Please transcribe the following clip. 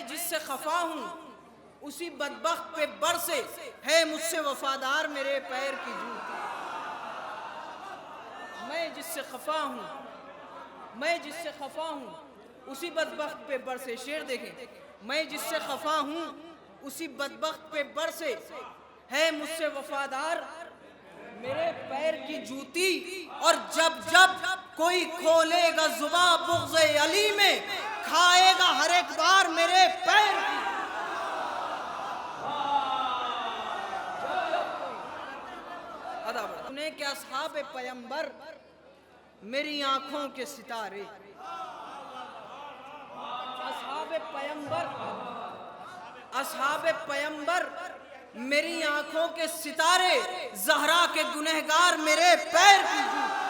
मैं जिससे खफा हूँ उसी बदबख्त पे बरसे है मुझसे वफादार मेरे पैर की जूती। मैं जिससे खफा हूँ, मैं जिससे खफा हूँ उसी बदबख्त पे बरसे। शेर देखें, मैं जिससे खफा हूँ उसी बदबख्त पे बरसे है मुझसे वफादार मेरे पैर की जूती। और जब जब कोई खोलेगा जुबां बुग़्ज़े अली में खाएगा हर एक बार मेरे पैर की। सुने क्या असहाबे पैगंबर मेरी आंखों के सितारे, असहाबे पैगंबर, असहाबे पैगंबर मेरी आंखों के सितारे, ज़हरा के गुनहगार मेरे पैर की जूती।